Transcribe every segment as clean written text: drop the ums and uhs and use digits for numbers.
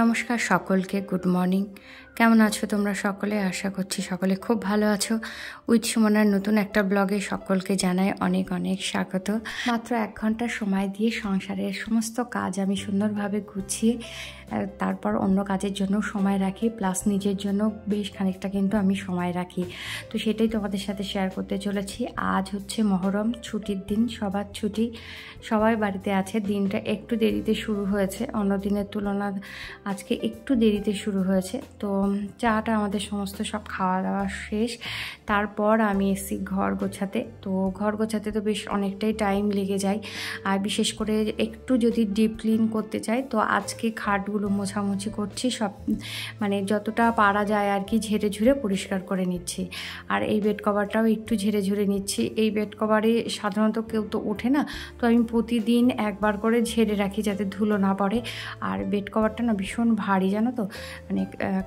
নমস্কার সকলকে, good morning. কেমন আছো তোমরা সকলে? আশা করছি সকলে খুব ভালো আছো। উইথ সুমনার নতুন একটা ব্লগে সকলকে জানাই অনেক অনেক স্বাগত। মাত্র 1 ঘন্টা সময় দিয়ে সংসারের সমস্ত কাজ আমি সুন্দরভাবে গুছিয়ে তারপর অন্য কাজের জন্য সময় রাখি, প্লাস নিজের জন্য বেশ খানিকটা কিন্তু আমি সময় রাখি। তো সেটাই তোমাদের সাথে শেয়ার করতে চলেছি। আজ হচ্ছে মহরম, ছুটির দিন, সবার ছুটি, সবাই বাড়িতে আছে। দিনটা একটু দেরিতে শুরু হয়েছে, অন্য দিনের তুলনায় আজকে একটু দেরিতে শুরু হয়েছে। তো চাটা আমাদের সমস্ত সব খাওয়া দাওয়া শেষ, তারপর আমি এসেছি ঘর গোছাতে। তো ঘর গোছাতে তো বেশ অনেকটাই টাইম লেগে যায়, আর বিশেষ করে একটু যদি ডিপ ক্লিন করতে চাই তো আজকে খাটগুলো মোছামুছি করছি, সব মানে যতটা পারা যায় আর কি ঝেড়ে ঝুড়ে পরিষ্কার করে নিচ্ছি। আর এই বেড কভারটাও একটু ঝেড়ে ঝুড়ে নিচ্ছি। এই বেড কভারে সাধারণত কেউ তো ওঠে না, তো আমি প্রতিদিন একবার করে ঝেড়ে রাখি যাতে ধুলো না পড়ে। আর বেড কভারটা না ভীষণ ভারী, জানো তো, মানে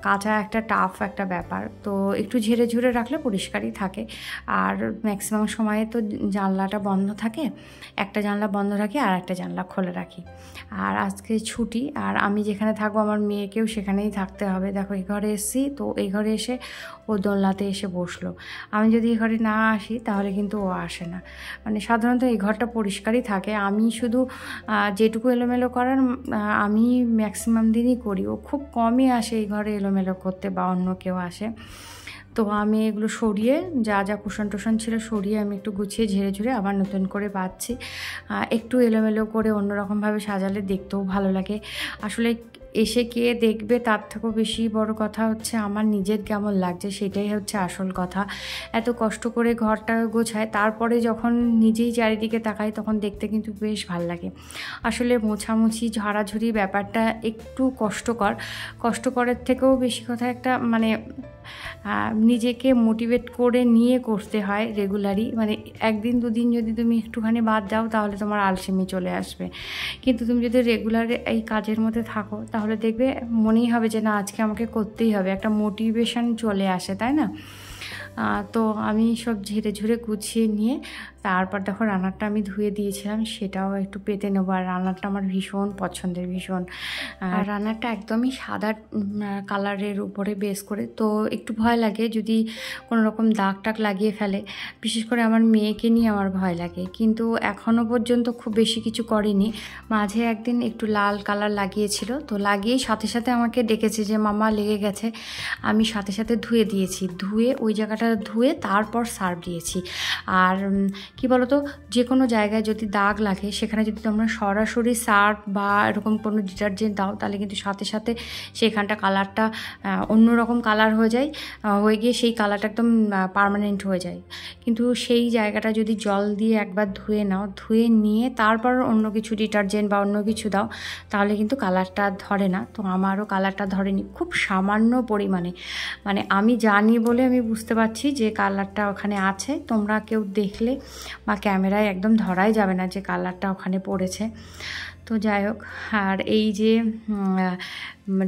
কাঁচা একটা টাফ একটা ব্যাপার। তো একটু ঝেড়ে ঝুড়ে রাখলে পরিষ্কারই থাকে। আর ম্যাক্সিমাম সময়ে তো জানলাটা বন্ধ থাকে, একটা জানলা বন্ধ রাখি আর একটা জানলা খোলা রাখি। আর আজকে ছুটি, আর আমি যেখানে থাকবো আমার মেয়েকেও সেখানেই থাকতে হবে। দেখো এই ঘরে এসেছি, তো এই ঘরে এসে ও দোলনাতে এসে বসলো। আমি যদি এই ঘরে না আসি তাহলে কিন্তু ও আসে না। মানে সাধারণত এই ঘরটা পরিষ্কারই থাকে, আমি শুধু যেটুকু এলোমেলো করার আমি ম্যাক্সিমাম দিনই করি। ও খুব কমই আসে এই ঘরে এলোমেলো করতে, বা অন্য কেউ আসে। তো আমি এগুলো সরিয়ে, যা যা কুশন টুশন ছিল সরিয়ে আমি একটু গুছিয়ে ঝেড়ে ঝুড়ে আবার নতুন করে পাচ্ছি। একটু এলোমেলো করে অন্যরকমভাবে সাজালে দেখতেও ভালো লাগে। আসলে এসে কে দেখবে তার থেকেও বেশি বড় কথা হচ্ছে আমার নিজের কেমন লাগছে, সেটাই হচ্ছে আসল কথা। এত কষ্ট করে ঘরটা গোছায়, তারপরে যখন নিজেই চারিদিকে তাকাই তখন দেখতে কিন্তু বেশ ভালো লাগে। আসলে মোছামুছি ঝাড়াঝুড়ি ব্যাপারটা একটু কষ্টকরের থেকেও বেশি কথা একটা মানে নিজেকে মোটিভেট করে নিয়ে করতে হয় রেগুলারই। মানে একদিন দুদিন যদি তুমি একটুখানি বাদ দাও তাহলে তোমার আলসেমি চলে আসবে, কিন্তু তুমি যদি রেগুলার এই কাজের মধ্যে থাকো তাহলে দেখবে মনেই হবে যে না আজকে আমাকে করতেই হবে, একটা মোটিভেশন চলে আসে, তাই না? তো আমি সব ঝেড়ে ঝুড়ে গুছিয়ে নিয়ে তারপর দেখো রান্নাটা আমি ধুয়ে দিয়েছিলাম, সেটাও একটু পেতে নেবো। আর রান্নাটা আমার ভীষণ পছন্দের, ভীষণ। আর রান্নাটা একদমই সাদা কালারের উপরে বেস করে, তো একটু ভয় লাগে যদি কোনো রকম দাগ টাগ লাগিয়ে ফেলে, বিশেষ করে আমার মেয়েকে নিয়ে আমার ভয় লাগে। কিন্তু এখনও পর্যন্ত খুব বেশি কিছু করিনি। মাঝে একদিন একটু লাল কালার লাগিয়েছিল, তো লাগিয়েই সাথে সাথে আমাকে ডেকেছে যে মামা লেগে গেছে। আমি সাথে সাথে ধুয়ে দিয়েছি, ধুয়ে ওই জায়গাটা ধুয়ে তারপর সার্ফ দিয়েছি। আর কি বলতো, যে কোনো জায়গায় যদি দাগ লাগে সেখানে যদি তোমরা সরাসরি সার্ফ বা এরকম কোনো ডিটারজেন্ট দাও তাহলে কিন্তু সাথে সাথে সেখানটা কালারটা অন্যরকম কালার হয়ে যায়, হয়ে গিয়ে সেই কালারটা একদম পার্মানেন্ট হয়ে যায়। কিন্তু সেই জায়গাটা যদি জল দিয়ে একবার ধুয়ে নাও, ধুয়ে নিয়ে তারপর অন্য কিছু ডিটারজেন্ট বা অন্য কিছু দাও তাহলে কিন্তু কালারটা ধরে না। তো আমারও কালারটা ধরেনি, খুব সামান্য পরিমাণে। মানে আমি জানি বলে আমি বুঝতে পারছি যে কালারটা ওখানে আছে, তোমরা কেউ দেখলে বা ক্যামেরায় একদম ধরাই যাবে না যে কালারটা ওখানে পড়েছে। তো যাই হোক, আর এই যে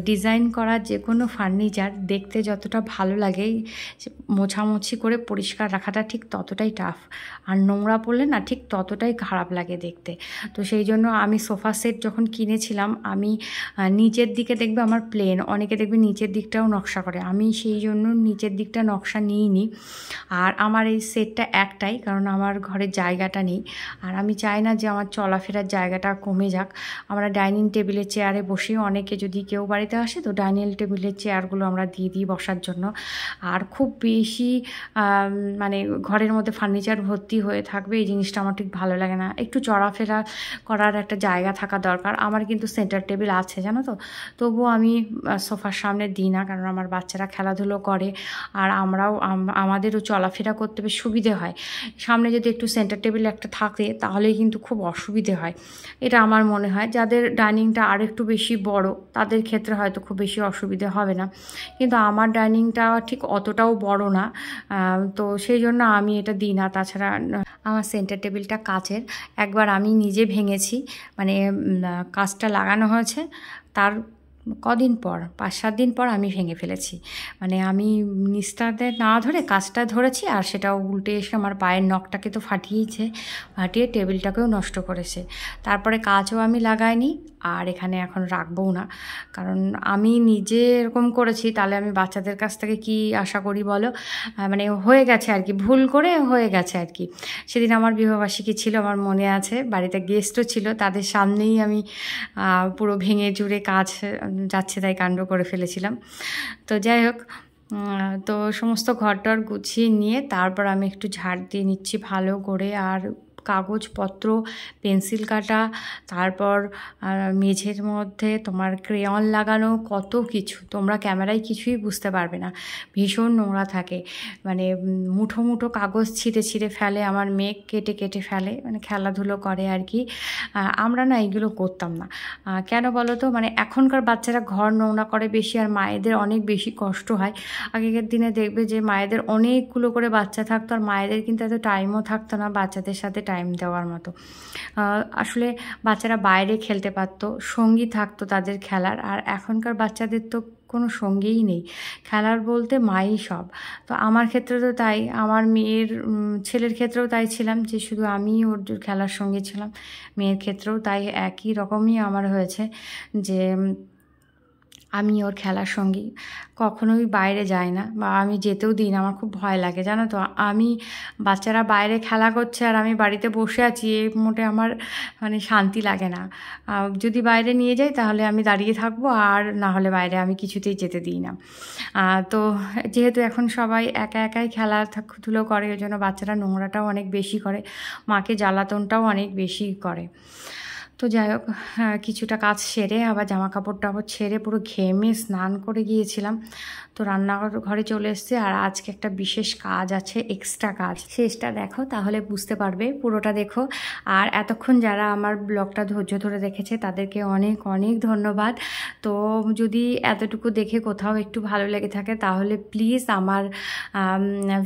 ডিজাইন করা যে কোনো ফার্নিচার দেখতে যতটা ভালো লাগে, মোছামুছি করে পরিষ্কার রাখাটা ঠিক ততটাই টাফ। আর নোংরা পড়লে না ঠিক ততটাই খারাপ লাগে দেখতে। তো সেই জন্য আমি সোফা সেট যখন কিনেছিলাম, আমি নিচের দিকে দেখবে আমার প্লেন, অনেকে দেখবে নিচের দিকটাও নকশা করে, আমি সেই জন্য নিচের দিকটা নকশা নিইনি। আর আমার এই সেটটা একটাই, কারণ আমার ঘরের জায়গাটা নেই। আর আমি চাই না যে আমার চলাফেরার জায়গাটা কমে যাক। আমরা ডাইনিং টেবিলের চেয়ারে বসি, অনেকে যদি কেউ বাড়িতে আসে তো ডাইনিং টেবিলের চেয়ারগুলো আমরা দিয়ে দিই বসার জন্য। আর খুব বেশি মানে ঘরের মধ্যে ফার্নিচার ভর্তি হয়ে থাকবে, এই জিনিসটা আমার ঠিক ভালো লাগে না। একটু চলাফেরা করার একটা জায়গা থাকা দরকার। আমার কিন্তু সেন্টার টেবিল আছে, জানো তো, তবুও আমি সোফার সামনে দিই না, কারণ আমার বাচ্চারা খেলাধুলো করে আর আমাদেরও চলাফেরা করতে বেশ সুবিধে হয়। সামনে যদি একটু সেন্টার টেবিল একটা থাকে তাহলেই কিন্তু খুব অসুবিধে হয়, এটা আমার মনে হয়। যাদের ডাইনিংটা আর একটু বেশি বড় তাদের ক্ষেত্রে হয়তো খুব বেশি অসুবিধে হবে না, কিন্তু আমার ডাইনিংটা ঠিক অতটাও বড় না, তো সেই জন্য আমি এটা দিই না। তাছাড়া আমার সেন্টার টেবিলটা কাচের, একবার আমি নিজে ভেঙেছি, মানে কাচটা লাগানো হয়েছে তার কদিন পর, 5-7 দিন পর আমি ভেঙে ফেলেছি। মানে আমি নিচটাতে না ধরে কাজটা ধরেছি, আর সেটাও উল্টে এসে আমার পায়ের নখটাকে তো ফাটিয়ে টেবিলটাকেও নষ্ট করেছে। তারপরে কাজও আমি লাগাইনি, আর এখানে এখন রাখবও না, কারণ আমি নিজে এরকম করেছি, তাহলে আমি বাচ্চাদের কাছ থেকে কি আশা করি বলো? মানে হয়ে গেছে আর কি, ভুল করে হয়ে গেছে আর কি। সেদিন আমার বিবাহবার্ষিকী ছিল, আমার মনে আছে, বাড়িতে গেস্টও ছিল, তাদের সামনেই আমি পুরো ভেঙে চুরে কাজ যাচ্ছে তাই কাণ্ড করে ফেলেছিলাম। তো যাই হোক, তো সমস্ত ঘরটর গুছিয়ে নিয়ে তারপর আমি একটু ঝাড় দিয়ে নিচ্ছি ভালো করে, আর কাগজপত্র, পেন্সিল কাটা, তারপর মেঝের মধ্যে তোমার ক্রেয়ন লাগানো, কত কিছু, তোমরা ক্যামেরায় কিছুই বুঝতে পারবে না, ভীষণ নোংরা থাকে। মানে মুঠো মুঠো কাগজ ছিঁড়ে ছিঁড়ে ফেলে, আমার মেয়ে কেটে কেটে ফেলে, মানে খেলাধুলো করে আর কি। আমরা না এইগুলো করতাম না। কেন বলো তো? মানে এখনকার বাচ্চারা ঘর নোংরা করে বেশি, আর মায়েদের অনেক বেশি কষ্ট হয়। আগেকার দিনে দেখবে যে মায়েদের অনেকগুলো করে বাচ্চা থাকতো, আর মায়েদের কিন্তু এত টাইমও থাকতো না বাচ্চাদের সাথে টাইম দেওয়ার মতো। আসলে বাচ্চারা বাইরে খেলতে পারতো, সঙ্গী থাকতো তাদের খেলার, আর এখনকার বাচ্চাদের তো কোনো সঙ্গীই নেই, খেলার বলতে মাই সব। তো আমার ক্ষেত্রে তো তাই, আমার মেয়ের ছেলের ক্ষেত্রেও তাই ছিলাম, যে শুধু আমি ওর খেলার সঙ্গে ছিলাম। মেয়ের ক্ষেত্রেও তাই একই রকমই আমার হয়েছে, যে আমি ওর খেলার সঙ্গী, কখনোই বাইরে যাই না, বা আমি যেতেও দিই না, আমার খুব ভয় লাগে জানো তো। আমি বাচ্চারা বাইরে খেলা করছে আর আমি বাড়িতে বসে আছি, এই মোটে আমার মানে শান্তি লাগে না। যদি বাইরে নিয়ে যাই তাহলে আমি দাঁড়িয়ে থাকবো, আর না হলে বাইরে আমি কিছুতেই যেতে দিই না। তো যেহেতু এখন সবাই একা একাই খেলাধুলো করে, ওই জন্য বাচ্চারা নোংরাটাও অনেক বেশি করে, মাকে জ্বালাতনটাও অনেক বেশি করে। তো যাই হোক, কিছুটা কাজ সেরে আবার জামা কাপড় টাপড় ছেড়ে পুরো ঘেমে স্নান করে গিয়েছিলাম। তো রান্নাঘরে চলে এসেছি, আর আজকে একটা বিশেষ কাজ আছে, এক্সট্রা কাজ, শেষটা দেখো তাহলে বুঝতে পারবে, পুরোটা দেখো। আর এতক্ষণ যারা আমার ব্লগটা ধৈর্য ধরে দেখেছে তাদেরকে অনেক অনেক ধন্যবাদ। তো যদি এতটুকু দেখে কোথাও একটু ভালো লেগে থাকে তাহলে প্লিজ আমার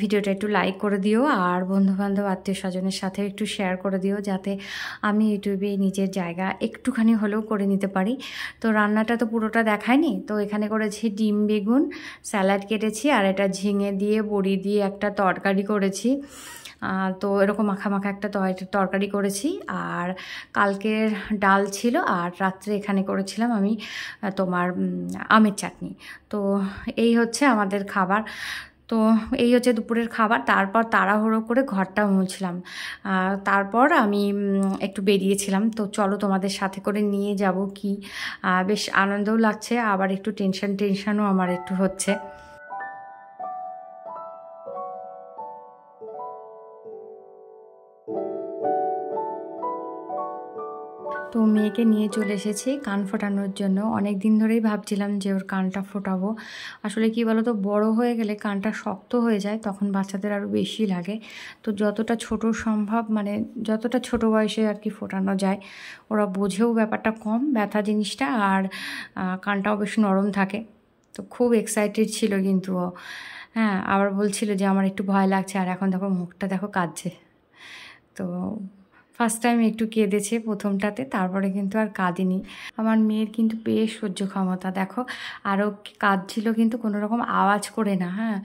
ভিডিওটা একটু লাইক করে দিও, আর বন্ধুবান্ধব আত্মীয় স্বজনের সাথে একটু শেয়ার করে দিও, যাতে আমি ইউটিউবে নিজের জায়গা একটুখানি হলেও করে নিতে পারি। তো রান্নাটা তো পুরোটা দেখায়নি, তো এখানে করেছি ডিম বেগুন, স্যালাড কেটেছি, আর এটা ঝিঙে দিয়ে বড়ি দিয়ে একটা তরকারি করেছি। তো এরকম মাখা মাখা একটা তরকারি করেছি, আর কালকের ডাল ছিল, আর রাত্রে এখানে করেছিলাম আমি তোমার আমের চাটনি। তো এই হচ্ছে আমাদের খাবার। তো এই হচ্ছে দুপুরের খাবার। তারপর তাড়াহুড়ো করে ঘরটা মুছলাম, তারপর আমি একটু বেরিয়েছিলাম। তো চলো তোমাদের সাথে করে নিয়ে যাব, কি বেশ আনন্দও লাগছে, আবার একটু টেনশনও আমার একটু হচ্ছে। তো মেয়েকে নিয়ে চলে এসেছি কান ফোটানোর জন্য। অনেক দিন ধরেই ভাবছিলাম যে ওর কানটা ফোটাবো। আসলে কি বলো তো, বড় হয়ে গেলে কানটা শক্ত হয়ে যায়, তখন বাচ্চাদের আরও বেশি লাগে। তো যতটা ছোট সম্ভব, মানে যতটা ছোট বয়সে আর কি ফোটানো যায়, ওরা বোঝেও ব্যাপারটা কম ব্যথা জিনিসটা, আর কানটাও বেশ নরম থাকে। তো খুব এক্সাইটেড ছিল কিন্তু ও। হ্যাঁ, আবার বলছিল যে আমার একটু ভয় লাগছে, আর এখন দেখো মুখটা দেখো কাঁদছে। তো ফার্স্ট টাইম একটু কেঁদেছে প্রথমটাতে, তারপরে কিন্তু আর কাঁদেনি। আমার মেয়ের কিন্তু বেশ সহ্য ক্ষমতা দেখো, আরও কাঁদছিল কিন্তু কোনো রকম আওয়াজ করে না। হ্যাঁ,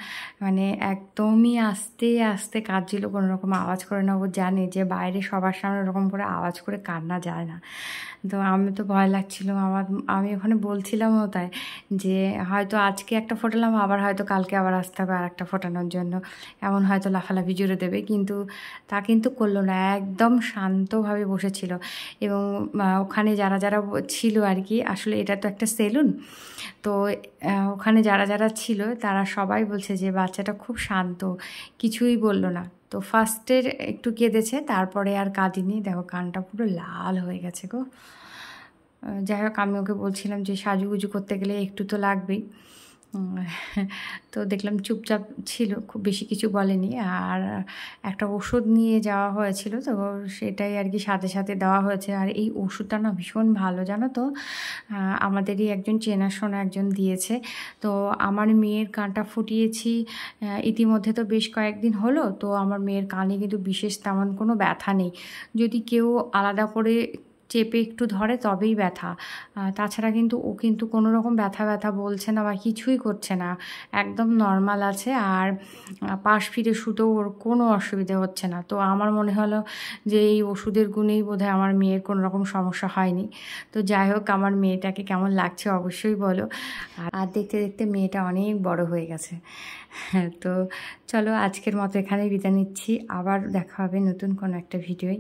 মানে একদমই আস্তে আস্তে কাঁদছিল, কোনো রকম আওয়াজ করে না। ও জানে যে বাইরে সবার সামনে ওরকম করে আওয়াজ করে কান্না যায় না। তো আমি তো ভয় লাগছিল আমি ওখানে বলছিলামও তাই, যে হয়তো আজকে একটা ফোটালাম, আবার হয়তো কালকে আবার আসতে হবে আর একটা ফোটানোর জন্য, এমন হয়তো লাফালাফি জুড়ে দেবে, কিন্তু তা কিন্তু করলো না, একদম শান্তভাবে বসেছিল। এবং ওখানে যারা যারা ছিল আর কি, আসলে এটা তো একটা সেলুন, তো ওখানে যারা যারা ছিল তারা সবাই বলছে যে বাচ্চাটা খুব শান্ত, কিছুই বলল না। তো ফার্স্টের একটু কেঁদেছে, তারপরে আর কাঁদিনি। দেখো কানটা পুরো লাল হয়ে গেছে গো। যাই হোক, আমি ওকে বলছিলাম যে সাজুগুজু করতে গেলে একটু তো লাগবেই। তো দেখলাম চুপচাপ ছিল, খুব বেশি কিছু বলেনি। আর একটা ওষুধ নিয়ে যাওয়া হয়েছিল, তো সেটাই আর কি সাথে সাথে দেওয়া হয়েছে। আর এই ওষুধটা না ভীষণ ভালো, জানো তো, আমাদেরই একজন চেনাশোনা একজন দিয়েছে। তো আমার মেয়ের কানটা ফুটিয়েছি ইতিমধ্যে, তো বেশ কয়েকদিন হলো। তো আমার মেয়ের কানে কিন্তু বিশেষ তেমন কোনো ব্যথা নেই। যদি কেউ আলাদা করে চেপে একটু ধরে তবেই ব্যথা, তাছাড়া কিন্তু ও কিন্তু কোনো রকম ব্যথা ব্যথা বলছে না বা কিছুই করছে না, একদম নর্মাল আছে। আর পাশ ফিরে শুতেও ওর কোনো অসুবিধে হচ্ছে না। তো আমার মনে হলো যে এই ওষুধের গুণেই বোধহয় আমার মেয়ের কোনো রকম সমস্যা হয়নি। তো যাই হোক, আমার মেয়েটাকে কেমন লাগছে অবশ্যই বলো। আর দেখতে দেখতে মেয়েটা অনেক বড় হয়ে গেছে। হ্যাঁ, তো চলো আজকের মতো এখানেই বিদায় নিচ্ছি, আবার দেখা হবে নতুন কোনো একটা ভিডিওয়।